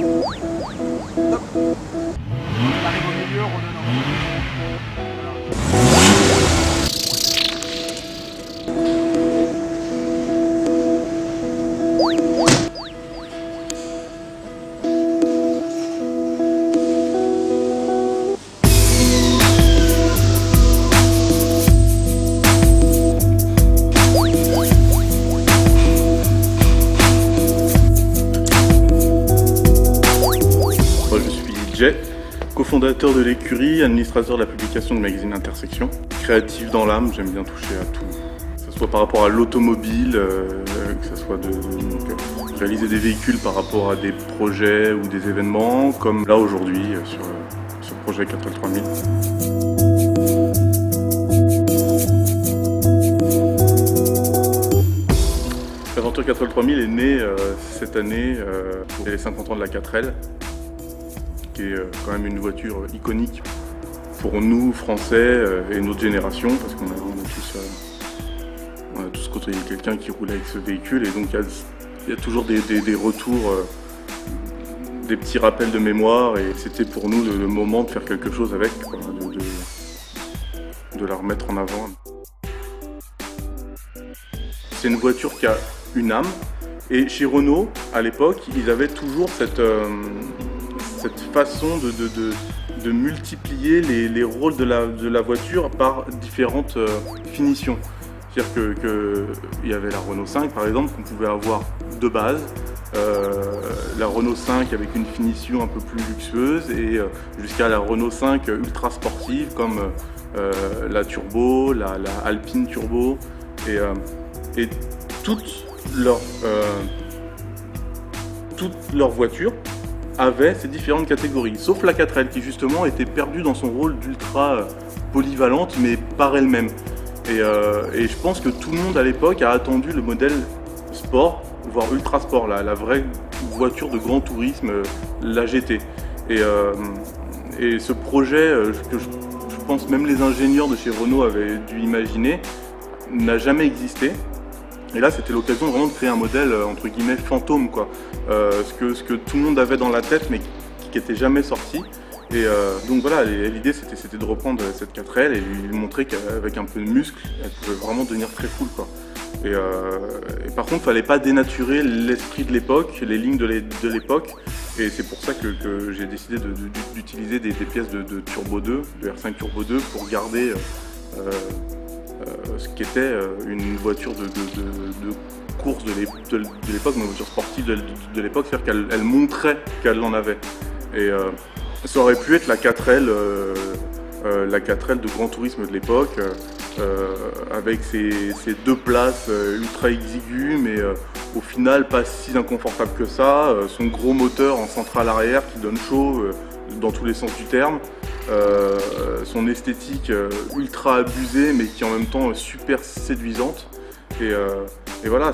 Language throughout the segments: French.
On arrive au milieu, redonnant. Cofondateur de l'écurie, administrateur de la publication du magazine Intersection. Créatif dans l'âme, j'aime bien toucher à tout. Que ce soit par rapport à l'automobile, que ce soit de réaliser des véhicules par rapport à des projets ou des événements, comme là aujourd'hui sur ce projet 4L3000. L'aventure 4L3000 est née cette année pour les 50 ans de la 4L. Qui est quand même une voiture iconique pour nous, Français, et notre génération, parce qu'on a tous côtoyé quelqu'un qui roulait avec ce véhicule, et donc il y a toujours des retours, des petits rappels de mémoire, et c'était pour nous le moment de faire quelque chose avec, quoi, de la remettre en avant. C'est une voiture qui a une âme, et chez Renault, à l'époque, ils avaient toujours cette façon de multiplier les rôles de la voiture par différentes finitions. C'est-à-dire qu'il y avait la Renault 5 par exemple qu'on pouvait avoir de base, la Renault 5 avec une finition un peu plus luxueuse et jusqu'à la Renault 5 ultra sportive comme la Turbo, la Alpine Turbo et toutes leurs voitures avait ces différentes catégories, sauf la 4L qui justement était perdue dans son rôle d'ultra polyvalente mais par elle-même. Et je pense que tout le monde à l'époque a attendu le modèle sport, voire ultra sport, la vraie voiture de grand tourisme, la GT. Et ce projet que je pense même les ingénieurs de chez Renault avaient dû imaginer n'a jamais existé. Et là, c'était l'occasion vraiment de créer un modèle entre guillemets fantôme, quoi. Ce que tout le monde avait dans la tête, mais qui n'était jamais sorti. Et donc voilà, l'idée c'était de reprendre cette 4L et lui montrer qu'avec un peu de muscle, elle pouvait vraiment devenir très cool, quoi. Et par contre, il fallait pas dénaturer l'esprit de l'époque, les lignes de l'époque. Et c'est pour ça que j'ai décidé d'utiliser des pièces de Turbo 2, de R5 Turbo 2, pour garder ce qui était une voiture de course de l'époque, une voiture sportive de l'époque, c'est-à-dire qu'elle montrait qu'elle en avait. Et ça aurait pu être la 4L, la 4L de grand tourisme de l'époque, avec ses deux places ultra exiguës, mais au final pas si inconfortable que ça, son gros moteur en centrale arrière qui donne chaud dans tous les sens du terme. Son esthétique ultra abusée mais qui en même temps super séduisante et voilà,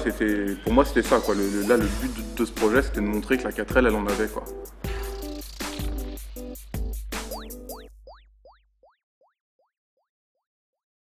pour moi c'était ça, quoi. Là le but de ce projet c'était de montrer que la 4L elle en avait, quoi.